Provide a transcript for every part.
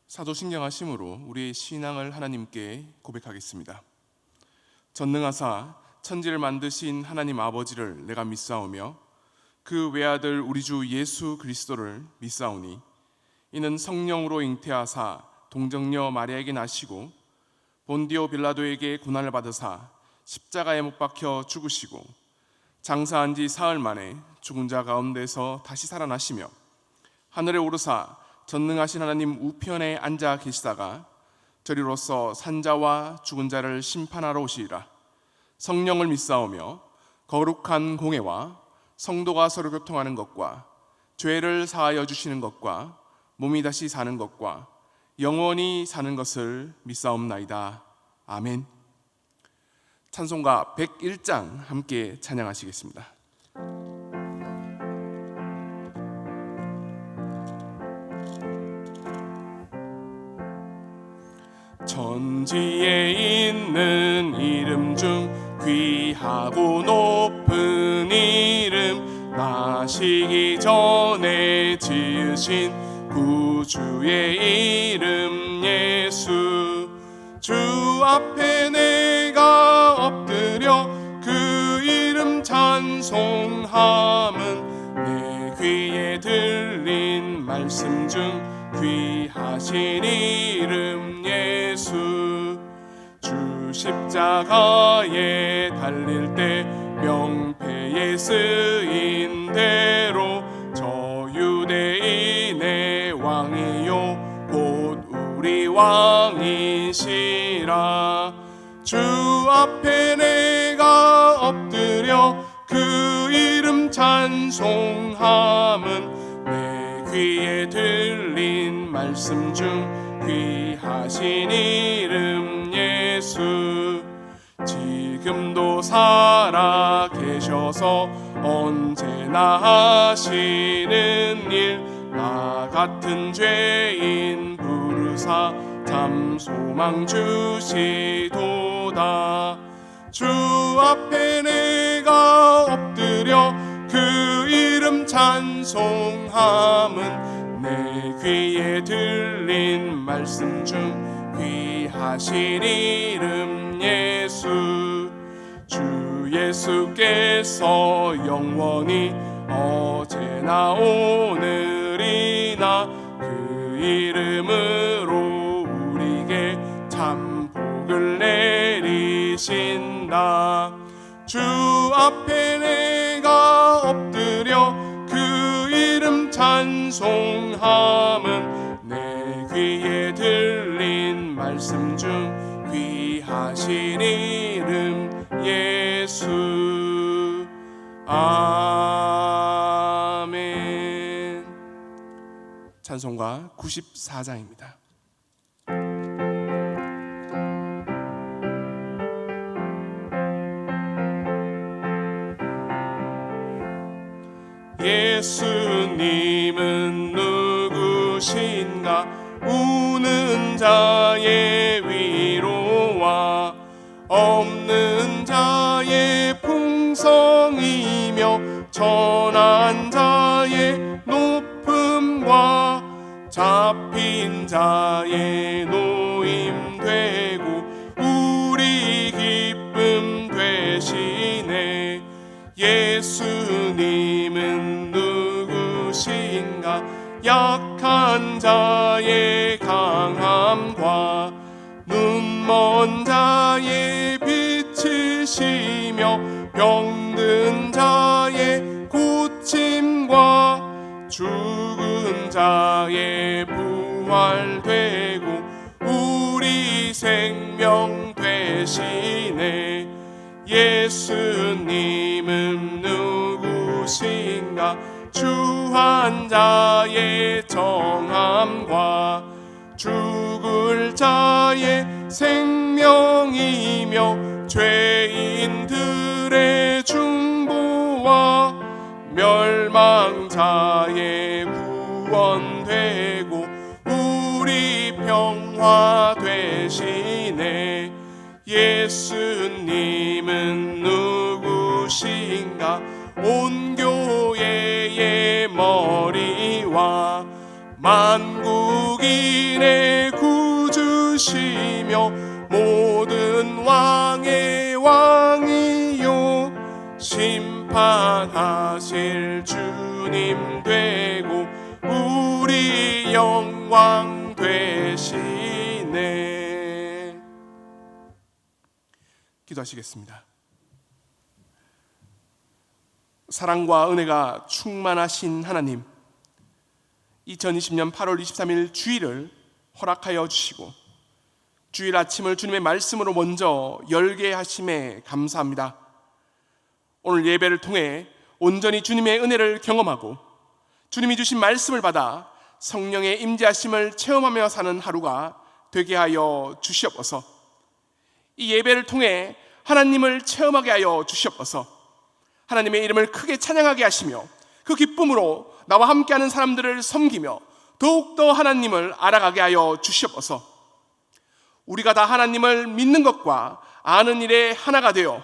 사도신경하심으로 우리의 신앙을 하나님께 고백하겠습니다. 전능하사 천지를 만드신 하나님 아버지를 내가 믿사오며 그 외아들 우리 주 예수 그리스도를 믿사오니 이는 성령으로 잉태하사 동정녀 마리아에게 나시고 본디오 빌라도에게 고난을 받으사 십자가에 못 박혀 죽으시고 장사한 지 사흘 만에 죽은 자 가운데서 다시 살아나시며 하늘에 오르사 전능하신 하나님 우편에 앉아 계시다가 저리로서 산자와 죽은 자를 심판하러 오시리라. 성령을 믿사오며 거룩한 공회와 성도가 서로 교통하는 것과 죄를 사하여 주시는 것과 몸이 다시 사는 것과 영원히 사는 것을 믿사옵나이다. 아멘. 찬송가 101장 함께 찬양하시겠습니다. 천지에 있는 이름 중 귀하고 높은 이름, 나시기 전에 지으신 구주의 이름 예수. 주 앞에 내가 엎드려 그 이름 찬송함은 내 귀에 들린 말씀 중 귀하신 이름 예수. 주 십자가에 달릴 때 명패에 쓰인 대로 저 유대인의 왕이요 곧 우리 왕이시라. 주 앞에 내가 엎드려 그 이름 찬송함은 내 귀에 들린 말씀 중 귀하신 이름 예수. 지금도 살아 계셔서 언제나 하시는 일, 나 같은 죄인 부르사 참 소망 주시도다. 주 앞에 내가 엎드려 그 이름 찬송함은 내 귀에 들린 말씀 중 귀하신 이름 예수. 주 예수께서 영원히 어제나 오늘이나 그 이름으로 우리에게 참 복을 내리신다. 주 앞에 내가 엎드려 그 이름 찬송함은 내 귀에 들린 말씀 중 귀하신 이름 예수. 아멘. 찬송가 94장입니다. 예수님은 누구신가? 우는 자의 위로와 없는 자의 풍성이며 천한 자의 높음과 잡힌 자의 노임 되고 우리 기쁨 되시네. 예수님은 누구신가? 약한 자의 강함과 눈먼 자의 빛이시며 병든 자의 고침과 죽은 자의 부활되고 우리 생명 되시네. 예수님은 누구신가? 주한 자의 정함과 죽을 자의 생명이며 죄인들의 중보와 멸망자의 구원되고 우리 평화 되시네. 예수님은 누구신가? 온 교회의 머리와 만국인의 되시며 모든 왕의 왕이요 심판하실 주님 되고 우리 영광 되시네. 기도하시겠습니다. 사랑과 은혜가 충만하신 하나님, 2020년 8월 23일 주일을 허락하여 주시고 주일 아침을 주님의 말씀으로 먼저 열게 하심에 감사합니다. 오늘 예배를 통해 온전히 주님의 은혜를 경험하고 주님이 주신 말씀을 받아 성령의 임재하심을 체험하며 사는 하루가 되게 하여 주시옵소서. 이 예배를 통해 하나님을 체험하게 하여 주시옵소서. 하나님의 이름을 크게 찬양하게 하시며 그 기쁨으로 나와 함께하는 사람들을 섬기며 더욱더 하나님을 알아가게 하여 주시옵소서. 우리가 다 하나님을 믿는 것과 아는 일에 하나가 되어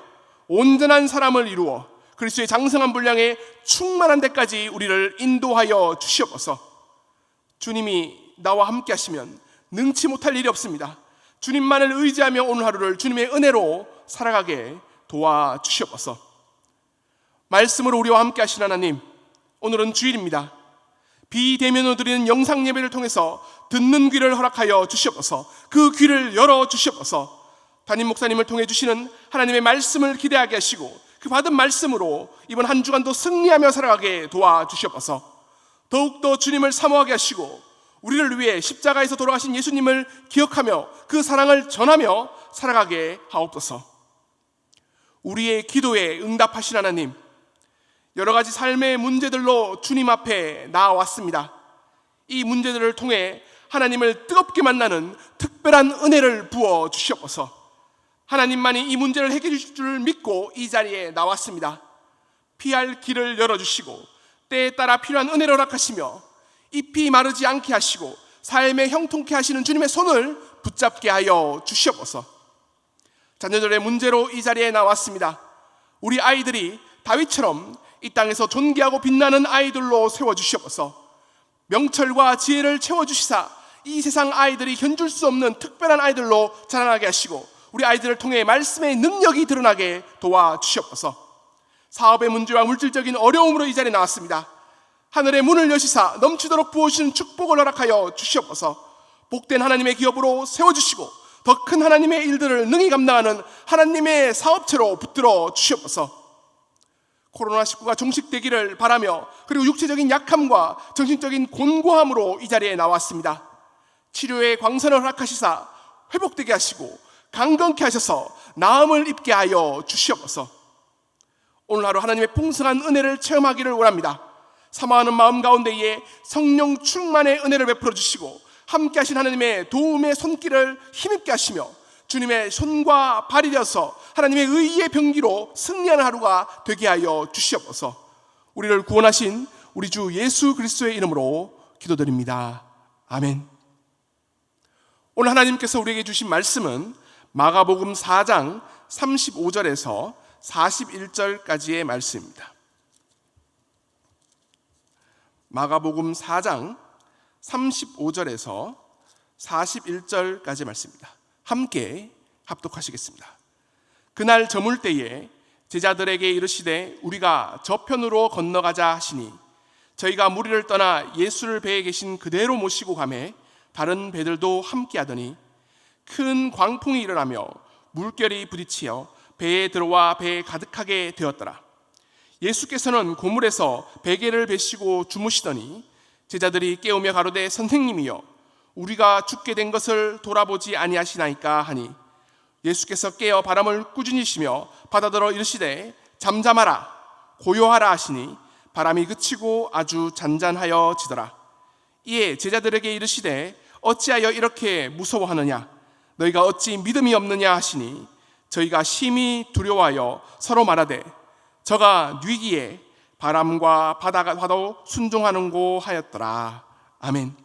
온전한 사람을 이루어 그리스도의 장성한 분량에 충만한 데까지 우리를 인도하여 주시옵소서. 주님이 나와 함께 하시면 능치 못할 일이 없습니다. 주님만을 의지하며 오늘 하루를 주님의 은혜로 살아가게 도와주시옵소서. 말씀으로 우리와 함께 하신 하나님, 오늘은 주일입니다. 비대면으로 드리는 영상 예배를 통해서 듣는 귀를 허락하여 주시옵소서. 그 귀를 열어 주시옵소서. 담임 목사님을 통해 주시는 하나님의 말씀을 기대하게 하시고 그 받은 말씀으로 이번 한 주간도 승리하며 살아가게 도와주시옵소서. 더욱더 주님을 사모하게 하시고 우리를 위해 십자가에서 돌아가신 예수님을 기억하며 그 사랑을 전하며 살아가게 하옵소서. 우리의 기도에 응답하신 하나님, 여러 가지 삶의 문제들로 주님 앞에 나아왔습니다. 이 문제들을 통해 하나님을 뜨겁게 만나는 특별한 은혜를 부어 주시옵소서. 하나님만이 이 문제를 해결해 주실 줄 믿고 이 자리에 나왔습니다. 피할 길을 열어주시고 때에 따라 필요한 은혜를 허락하시며 잎이 마르지 않게 하시고 삶에 형통케 하시는 주님의 손을 붙잡게 하여 주시옵소서. 자녀들의 문제로 이 자리에 나왔습니다. 우리 아이들이 다윗처럼 이 땅에서 존귀하고 빛나는 아이들로 세워주시옵소서. 명철과 지혜를 채워주시사 이 세상 아이들이 견줄 수 없는 특별한 아이들로 자라나게 하시고 우리 아이들을 통해 말씀의 능력이 드러나게 도와주시옵소서. 사업의 문제와 물질적인 어려움으로 이 자리에 나왔습니다. 하늘의 문을 여시사 넘치도록 부어주시는 축복을 허락하여 주시옵소서. 복된 하나님의 기업으로 세워주시고 더 큰 하나님의 일들을 능히 감당하는 하나님의 사업체로 붙들어 주시옵소서. 코로나19가 종식되기를 바라며 그리고 육체적인 약함과 정신적인 곤고함으로 이 자리에 나왔습니다. 치료의 광선을 허락하시사 회복되게 하시고 강건케 하셔서 나음을 입게 하여 주시옵소서. 오늘 하루 하나님의 풍성한 은혜를 체험하기를 원합니다. 사모하는 마음 가운데에 성령 충만의 은혜를 베풀어 주시고 함께 하신 하나님의 도움의 손길을 힘있게 하시며 주님의 손과 발이 되어서 하나님의 의의 병기로 승리하는 하루가 되게 하여 주시옵소서. 우리를 구원하신 우리 주 예수 그리스도의 이름으로 기도드립니다. 아멘. 오늘 하나님께서 우리에게 주신 말씀은 마가복음 4장 35절에서 41절까지의 말씀입니다. 마가복음 4장 35절에서 41절까지의 말씀입니다. 함께 합독하시겠습니다. 그날 저물 때에 제자들에게 이르시되 우리가 저편으로 건너가자 하시니 저희가 무리를 떠나 예수를 배에 계신 그대로 모시고 가매 다른 배들도 함께 하더니 큰 광풍이 일어나며 물결이 부딪히어 배에 들어와 배에 가득하게 되었더라. 예수께서는 고물에서 베개를 베시고 주무시더니 제자들이 깨우며 가로되 선생님이여 우리가 죽게 된 것을 돌아보지 아니하시나이까 하니 예수께서 깨어 바람을 꾸준히 쉬며 바다더러 이르시되 잠잠하라 고요하라 하시니 바람이 그치고 아주 잔잔하여 지더라. 이에 제자들에게 이르시되 어찌하여 이렇게 무서워하느냐 너희가 어찌 믿음이 없느냐 하시니 저희가 심히 두려워하여 서로 말하되 저가 뉘기에 바람과 바다가 봐도 순종하는고 하였더라. 아멘.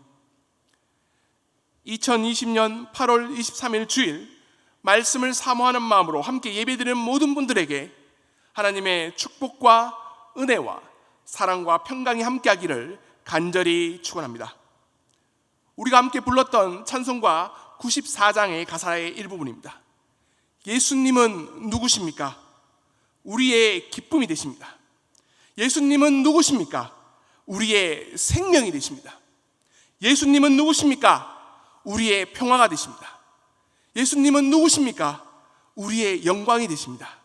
2020년 8월 23일 주일 말씀을 사모하는 마음으로 함께 예배드리는 모든 분들에게 하나님의 축복과 은혜와 사랑과 평강이 함께하기를 간절히 축원합니다. 우리가 함께 불렀던 찬송과 94장의 가사의 일부분입니다. 예수님은 누구십니까? 우리의 기쁨이 되십니다. 예수님은 누구십니까? 우리의 생명이 되십니다. 예수님은 누구십니까? 우리의 평화가 되십니다. 예수님은 누구십니까? 우리의 영광이 되십니다.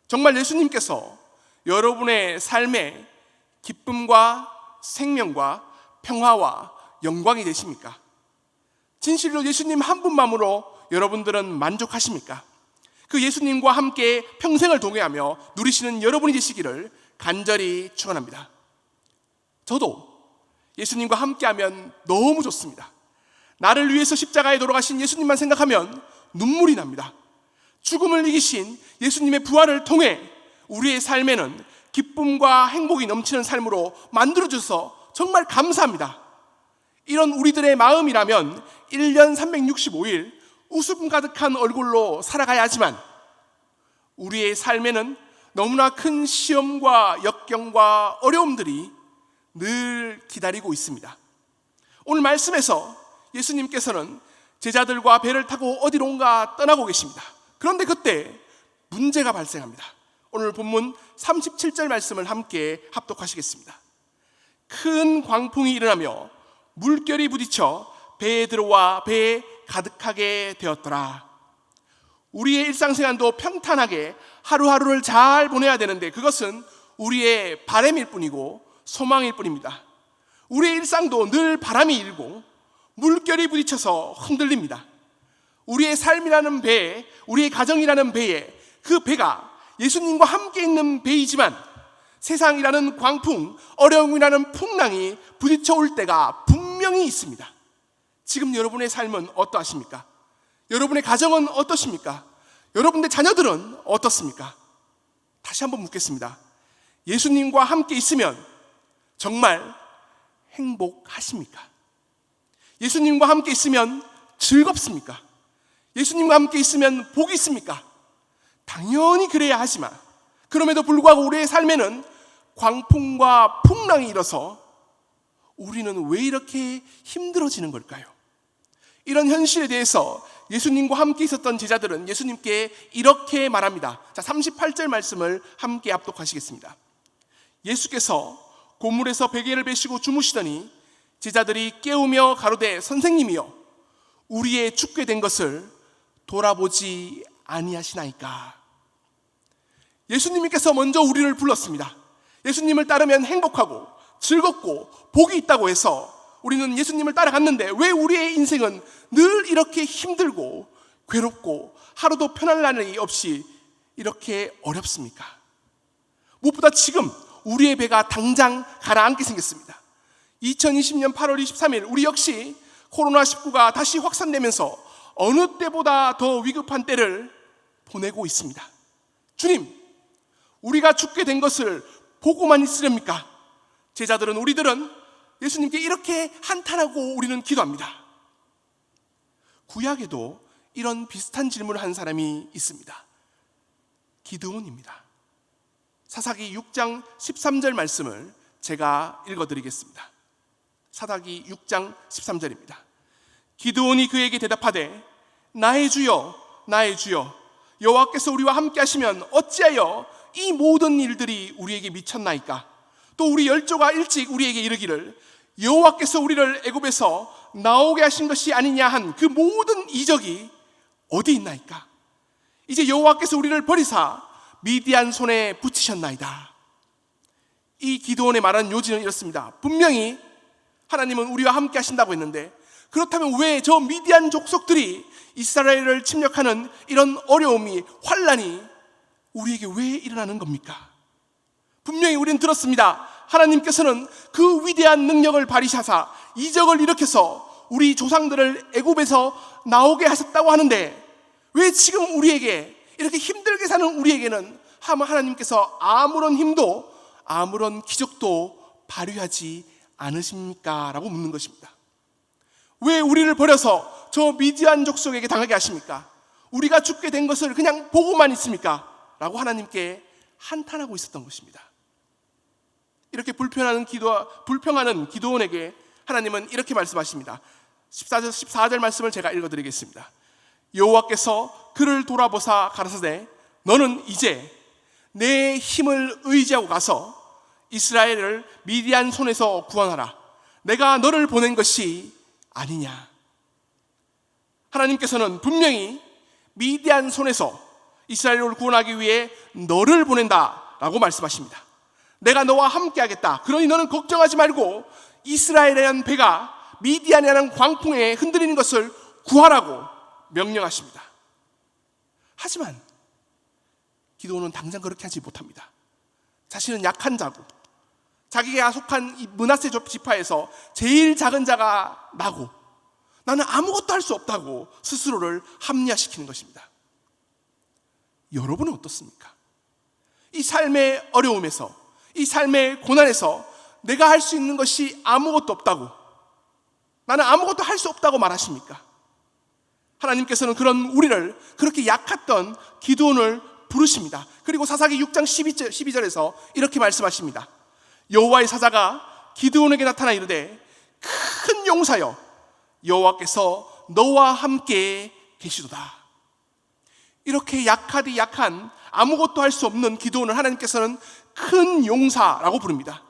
정말 예수님께서 여러분의 삶에 기쁨과 생명과 평화와 영광이 되십니까? 진실로 예수님 한 분만으로 여러분들은 만족하십니까? 그 예수님과 함께 평생을 동행하며 누리시는 여러분이 되시기를 간절히 축원합니다. 저도 예수님과 함께하면 너무 좋습니다. 나를 위해서 십자가에 돌아가신 예수님만 생각하면 눈물이 납니다. 죽음을 이기신 예수님의 부활을 통해 우리의 삶에는 기쁨과 행복이 넘치는 삶으로 만들어줘서 정말 감사합니다. 이런 우리들의 마음이라면 1년 365일 웃음 가득한 얼굴로 살아가야 하지만 우리의 삶에는 너무나 큰 시험과 역경과 어려움들이 늘 기다리고 있습니다. 오늘 말씀에서 예수님께서는 제자들과 배를 타고 어디론가 떠나고 계십니다. 그런데 그때 문제가 발생합니다. 오늘 본문 37절 말씀을 함께 합독하시겠습니다. 큰 광풍이 일어나며 물결이 부딪혀 배에 들어와 배에 가득하게 되었더라. 우리의 일상생활도 평탄하게 하루하루를 잘 보내야 되는데 그것은 우리의 바람일 뿐이고 소망일 뿐입니다. 우리의 일상도 늘 바람이 일고 물결이 부딪혀서 흔들립니다. 우리의 삶이라는 배에, 우리의 가정이라는 배에, 그 배가 예수님과 함께 있는 배이지만 세상이라는 광풍, 어려움이라는 풍랑이 부딪혀 올 때가 분명히 있습니다. 지금 여러분의 삶은 어떠하십니까? 여러분의 가정은 어떠십니까? 여러분의 자녀들은 어떻습니까? 다시 한번 묻겠습니다. 예수님과 함께 있으면 정말 행복하십니까? 예수님과 함께 있으면 즐겁습니까? 예수님과 함께 있으면 복이 있습니까? 당연히 그래야 하지만 그럼에도 불구하고 우리의 삶에는 광풍과 풍랑이 일어서 우리는 왜 이렇게 힘들어지는 걸까요? 이런 현실에 대해서 예수님과 함께 있었던 제자들은 예수님께 이렇게 말합니다. 자, 38절 말씀을 함께 합독하시겠습니다. 예수께서 고물에서 베개를 베시고 주무시더니 제자들이 깨우며 가로되 선생님이여 우리의 죽게 된 것을 돌아보지 아니하시나이까. 예수님께서 먼저 우리를 불렀습니다. 예수님을 따르면 행복하고 즐겁고 복이 있다고 해서 우리는 예수님을 따라갔는데 왜 우리의 인생은 늘 이렇게 힘들고 괴롭고 하루도 편할 날이 없이 이렇게 어렵습니까? 무엇보다 지금 우리의 배가 당장 가라앉게 생겼습니다. 2020년 8월 23일 우리 역시 코로나19가 다시 확산되면서 어느 때보다 더 위급한 때를 보내고 있습니다. 주님, 우리가 죽게 된 것을 보고만 있으렵니까? 제자들은 우리들은 예수님께 이렇게 한탄하고 우리는 기도합니다. 구약에도 이런 비슷한 질문을 한 사람이 있습니다. 기드온입니다. 사사기 6장 13절 말씀을 제가 읽어드리겠습니다. 사사기 6장 13절입니다. 기드온이 그에게 대답하되 나의 주여 나의 주여 여호와께서 우리와 함께 하시면 어찌하여 이 모든 일들이 우리에게 미쳤나이까? 또 우리 열조가 일찍 우리에게 이르기를 여호와께서 우리를 애굽에서 나오게 하신 것이 아니냐 한 그 모든 이적이 어디 있나이까? 이제 여호와께서 우리를 버리사 미디안 손에 붙이셨나이다. 이 기드온의 말하는 요지는 이렇습니다. 분명히 하나님은 우리와 함께 하신다고 했는데 그렇다면 왜 저 미디안 족속들이 이스라엘을 침략하는 이런 어려움이, 환란이 우리에게 왜 일어나는 겁니까? 분명히 우리는 들었습니다. 하나님께서는 그 위대한 능력을 발휘하사 이적을 일으켜서 우리 조상들을 애굽에서 나오게 하셨다고 하는데 왜 지금 우리에게 이렇게 힘들게 사는 우리에게는 하나님께서 아무런 힘도 아무런 기적도 발휘하지 않으십니까? 라고 묻는 것입니다. 왜 우리를 버려서 저 미디안 족속에게 당하게 하십니까? 우리가 죽게 된 것을 그냥 보고만 있습니까? 라고 하나님께 한탄하고 있었던 것입니다. 이렇게 불평하는 기도원에게 하나님은 이렇게 말씀하십니다. 14절 말씀을 제가 읽어드리겠습니다. 여호와께서 그를 돌아보사 가라사대 너는 이제 내 힘을 의지하고 가서 이스라엘을 미디안 손에서 구원하라. 내가 너를 보낸 것이 아니냐. 하나님께서는 분명히 미디안 손에서 이스라엘을 구원하기 위해 너를 보낸다라고 말씀하십니다. 내가 너와 함께 하겠다. 그러니 너는 걱정하지 말고 이스라엘이라는 배가 미디안이라는 광풍에 흔들리는 것을 구하라고 명령하십니다. 하지만 기드온은 당장 그렇게 하지 못합니다. 자신은 약한 자고 자기가 속한 이 므낫세 지파에서 제일 작은 자가 나고 나는 아무것도 할 수 없다고 스스로를 합리화시키는 것입니다. 여러분은 어떻습니까? 이 삶의 어려움에서, 이 삶의 고난에서 내가 할 수 있는 것이 아무것도 없다고, 나는 아무것도 할 수 없다고 말하십니까? 하나님께서는 그런 우리를, 그렇게 약했던 기드온을 부르십니다. 그리고 사사기 6장 12절에서 이렇게 말씀하십니다. 여호와의 사자가 기드온에게 나타나 이르되 큰 용사여 여호와께서 너와 함께 계시도다. 이렇게 약하디 약한 아무것도 할 수 없는 기드온을 하나님께서는 큰 용사라고 부릅니다.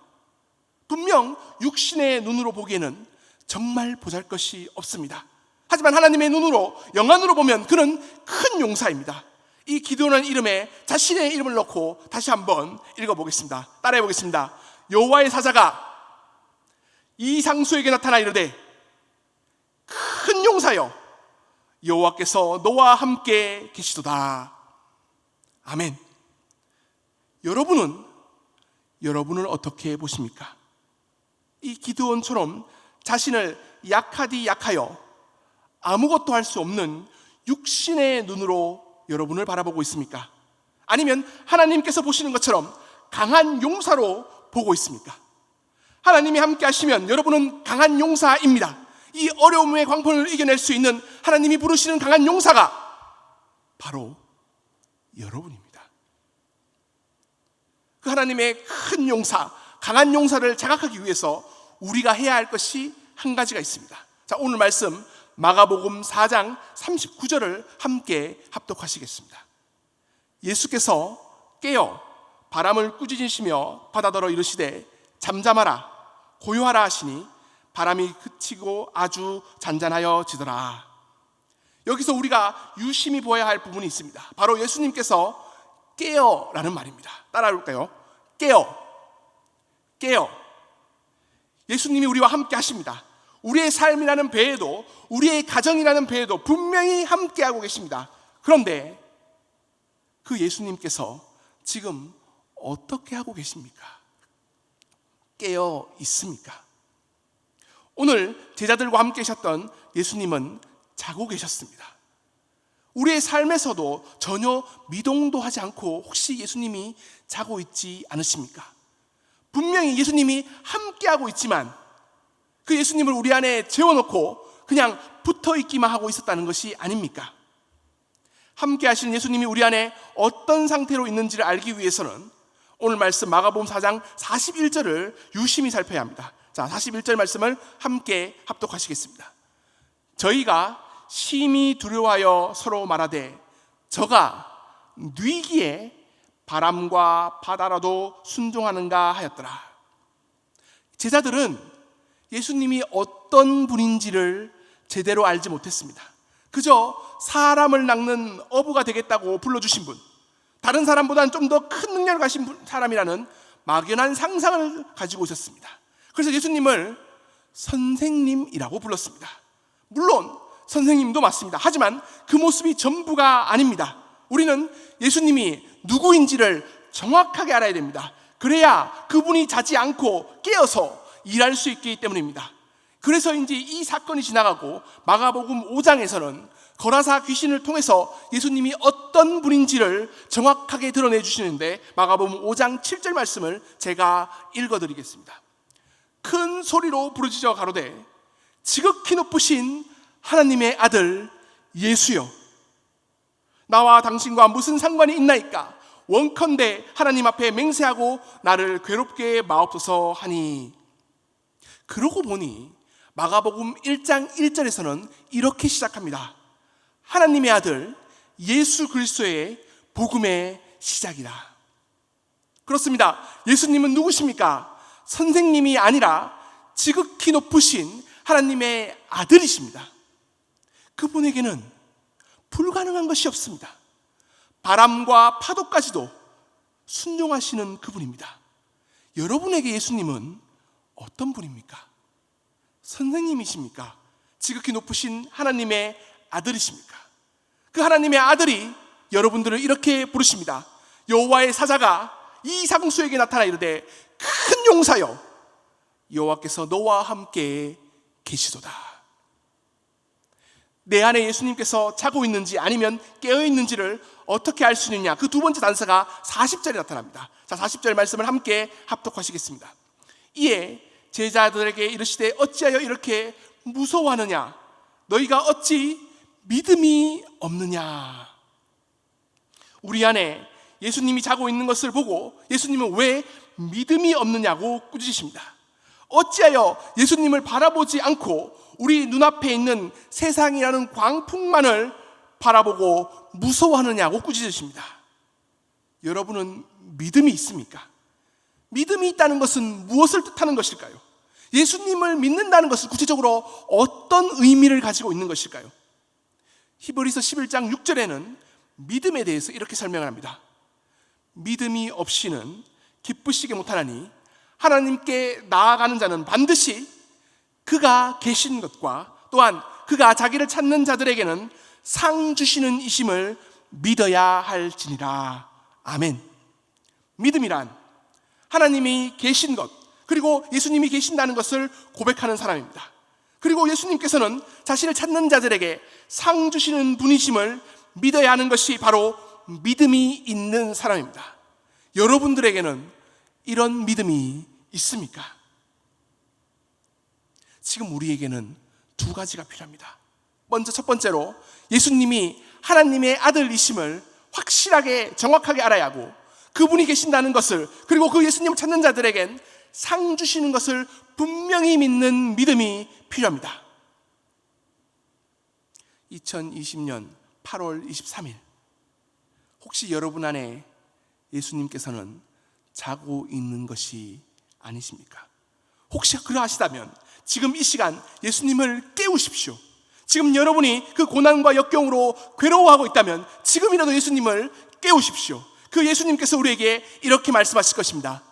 분명 육신의 눈으로 보기에는 정말 보잘것이 없습니다. 하지만 하나님의 눈으로, 영안으로 보면 그는 큰 용사입니다. 이 기드온의 이름에 자신의 이름을 넣고 다시 한번 읽어보겠습니다. 따라해 보겠습니다. 여호와의 사자가 이상수에게 나타나 이르되 큰 용사여 여호와께서 너와 함께 계시도다. 아멘. 여러분은 어떻게 보십니까? 이 기드온처럼 자신을 약하디 약하여 아무것도 할 수 없는 육신의 눈으로 여러분을 바라보고 있습니까? 아니면 하나님께서 보시는 것처럼 강한 용사로 보고 있습니까? 하나님이 함께 하시면 여러분은 강한 용사입니다. 이 어려움의 광풍을 이겨낼 수 있는 하나님이 부르시는 강한 용사가 바로 여러분입니다. 그 하나님의 큰 용사, 강한 용사를 자각하기 위해서 우리가 해야 할 것이 한 가지가 있습니다. 자, 오늘 말씀 마가복음 4장 39절을 함께 합독하시겠습니다. 예수께서 깨어 바람을 꾸짖으시며 바다더러 이르시되 잠잠하라 고요하라 하시니 바람이 그치고 아주 잔잔하여 지더라. 여기서 우리가 유심히 보아야 할 부분이 있습니다. 바로 예수님께서 깨어라는 말입니다. 따라해볼까요? 깨어. 예수님이 우리와 함께 하십니다. 우리의 삶이라는 배에도, 우리의 가정이라는 배에도 분명히 함께하고 계십니다. 그런데 그 예수님께서 지금 어떻게 하고 계십니까? 깨어 있습니까? 오늘 제자들과 함께 계셨던 예수님은 자고 계셨습니다. 우리의 삶에서도 전혀 미동도 하지 않고 혹시 예수님이 자고 있지 않으십니까? 분명히 예수님이 함께하고 있지만 그 예수님을 우리 안에 재워놓고 그냥 붙어있기만 하고 있었다는 것이 아닙니까? 함께 하시는 예수님이 우리 안에 어떤 상태로 있는지를 알기 위해서는 오늘 말씀 마가복음 4장 41절을 유심히 살펴야 합니다. 자, 41절 말씀을 함께 합독하시겠습니다. 저희가 심히 두려워하여 서로 말하되 저가 뉘기에 바람과 바다라도 순종하는가 하였더라. 제자들은 예수님이 어떤 분인지를 제대로 알지 못했습니다. 그저 사람을 낚는 어부가 되겠다고 불러주신 분, 다른 사람보다는 좀 더 큰 능력을 가진 사람이라는 막연한 상상을 가지고 있었습니다. 그래서 예수님을 선생님이라고 불렀습니다. 물론 선생님도 맞습니다. 하지만 그 모습이 전부가 아닙니다. 우리는 예수님이 누구인지를 정확하게 알아야 됩니다. 그래야 그분이 자지 않고 깨어서 일할 수 있기 때문입니다. 그래서인지 이 사건이 지나가고 마가복음 5장에서는 거라사 귀신을 통해서 예수님이 어떤 분인지를 정확하게 드러내 주시는데 마가복음 5장 7절 말씀을 제가 읽어드리겠습니다. 큰 소리로 부르짖어 가로되 지극히 높으신 하나님의 아들 예수여, 나와 당신과 무슨 상관이 있나이까? 원컨대 하나님 앞에 맹세하고 나를 괴롭게 마옵소서 하니. 그러고 보니 마가복음 1장 1절에서는 이렇게 시작합니다. 하나님의 아들 예수 그리스도의 복음의 시작이다. 그렇습니다. 예수님은 누구십니까? 선생님이 아니라 지극히 높으신 하나님의 아들이십니다. 그분에게는 불가능한 것이 없습니다. 바람과 파도까지도 순종하시는 그분입니다. 여러분에게 예수님은 어떤 분입니까? 선생님이십니까? 지극히 높으신 하나님의 아들이십니까? 그 하나님의 아들이 여러분들을 이렇게 부르십니다. 여호와의 사자가 이 상수에게 나타나 이르되 큰 용사여, 여호와께서 너와 함께 계시도다. 내 안에 예수님께서 자고 있는지 아니면 깨어 있는지를 어떻게 알 수 있느냐, 그 두 번째 단서가 40절에 나타납니다. 자, 40절 말씀을 함께 합독하시겠습니다. 이에 제자들에게 이르시되 어찌하여 이렇게 무서워하느냐? 너희가 어찌 믿음이 없느냐? 우리 안에 예수님이 자고 있는 것을 보고 예수님은 왜 믿음이 없느냐고 꾸짖으십니다. 어찌하여 예수님을 바라보지 않고 우리 눈앞에 있는 세상이라는 광풍만을 바라보고 무서워하느냐고 꾸짖으십니다. 여러분은 믿음이 있습니까? 믿음이 있다는 것은 무엇을 뜻하는 것일까요? 예수님을 믿는다는 것은 구체적으로 어떤 의미를 가지고 있는 것일까요? 히브리서 11장 6절에는 믿음에 대해서 이렇게 설명을 합니다. 믿음이 없이는 기쁘시게 못하나니 하나님께 나아가는 자는 반드시 그가 계신 것과 또한 그가 자기를 찾는 자들에게는 상 주시는 이심을 믿어야 할지니라. 아멘. 믿음이란 하나님이 계신 것, 그리고 예수님이 계신다는 것을 고백하는 사람입니다. 그리고 예수님께서는 자신을 찾는 자들에게 상 주시는 분이심을 믿어야 하는 것이 바로 믿음이 있는 사람입니다. 여러분들에게는 이런 믿음이 있습니까? 지금 우리에게는 두 가지가 필요합니다. 먼저 첫 번째로 예수님이 하나님의 아들이심을 확실하게 정확하게 알아야 하고 그분이 계신다는 것을, 그리고 그 예수님을 찾는 자들에겐 상 주시는 것을 분명히 믿는 믿음이 필요합니다. 2020년 8월 23일 혹시 여러분 안에 예수님께서는 자고 있는 것이 아니십니까? 혹시 그러하시다면 지금 이 시간 예수님을 깨우십시오. 지금 여러분이 그 고난과 역경으로 괴로워하고 있다면 지금이라도 예수님을 깨우십시오. 그 예수님께서 우리에게 이렇게 말씀하실 것입니다.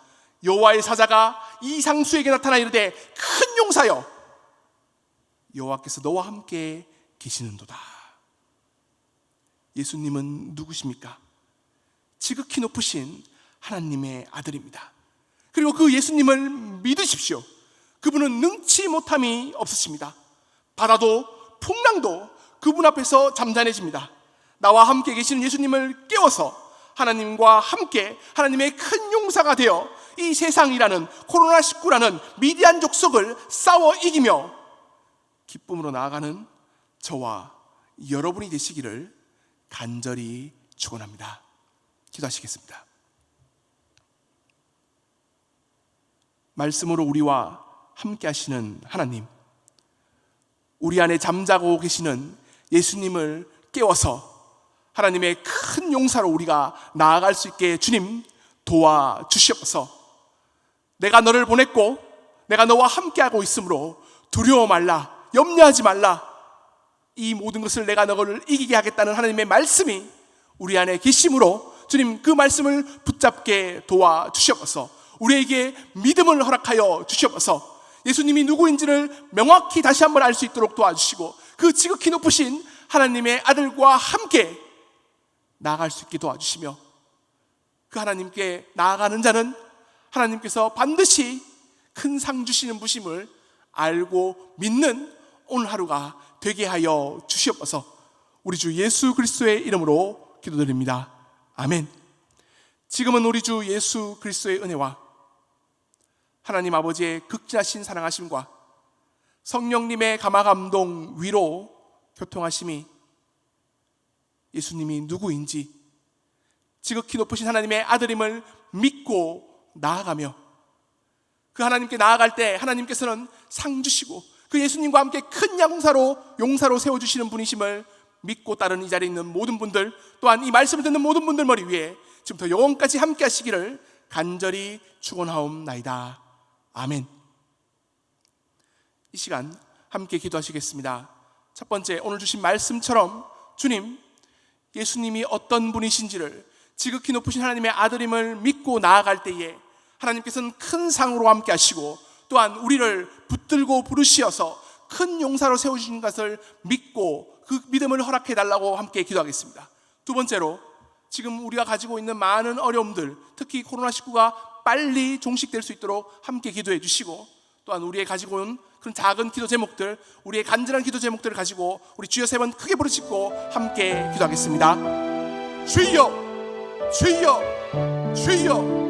여호와의 사자가 이 상수에게 나타나 이르되 큰 용사여, 여호와께서 너와 함께 계시는도다. 예수님은 누구십니까? 지극히 높으신 하나님의 아들입니다. 그리고 그 예수님을 믿으십시오. 그분은 능치 못함이 없으십니다. 바다도 풍랑도 그분 앞에서 잠잠해집니다. 나와 함께 계시는 예수님을 깨워서 하나님과 함께 하나님의 큰 용사가 되어 이 세상이라는 코로나19라는 미디안 족속을 싸워 이기며 기쁨으로 나아가는 저와 여러분이 되시기를 간절히 축원합니다. 기도하시겠습니다. 말씀으로 우리와 함께 하시는 하나님, 우리 안에 잠자고 계시는 예수님을 깨워서 하나님의 큰 용사로 우리가 나아갈 수 있게 주님 도와주시옵소서. 내가 너를 보냈고 내가 너와 함께하고 있으므로 두려워 말라, 염려하지 말라, 이 모든 것을 내가 너를 이기게 하겠다는 하나님의 말씀이 우리 안에 계심으로 주님 그 말씀을 붙잡게 도와주시옵소서. 우리에게 믿음을 허락하여 주시옵소서. 예수님이 누구인지를 명확히 다시 한번 알 수 있도록 도와주시고 그 지극히 높으신 하나님의 아들과 함께 나아갈 수 있게 도와주시며 그 하나님께 나아가는 자는 하나님께서 반드시 큰 상 주시는 부심을 알고 믿는 오늘 하루가 되게 하여 주시옵소서. 우리 주 예수 그리스도의 이름으로 기도드립니다. 아멘. 지금은 우리 주 예수 그리스도의 은혜와 하나님 아버지의 극진하신 사랑하심과 성령님의 감화감동, 위로, 교통하심이 예수님이 누구인지 지극히 높으신 하나님의 아들임을 믿고 나아가며 그 하나님께 나아갈 때 하나님께서는 상 주시고 그 예수님과 함께 큰 용사로 세워주시는 분이심을 믿고 따르는 이 자리에 있는 모든 분들, 또한 이 말씀을 듣는 모든 분들 머리 위에 지금부터 영원까지 함께 하시기를 간절히 축원하옵나이다. 아멘. 이 시간 함께 기도하시겠습니다. 첫 번째, 오늘 주신 말씀처럼 주님, 예수님이 어떤 분이신지를, 지극히 높으신 하나님의 아들임을 믿고 나아갈 때에 하나님께서는 큰 상으로 함께 하시고, 또한 우리를 붙들고 부르시어서 큰 용사로 세우신 것을 믿고 그 믿음을 허락해 달라고 함께 기도하겠습니다. 두 번째로, 지금 우리가 가지고 있는 많은 어려움들, 특히 코로나19가 빨리 종식될 수 있도록 함께 기도해 주시고, 또한 우리의 가지고 온 그런 작은 기도 제목들, 우리의 간절한 기도 제목들을 가지고 우리 주여 3번 크게 부르짖고 함께 기도하겠습니다. 주여, 주여, 주여.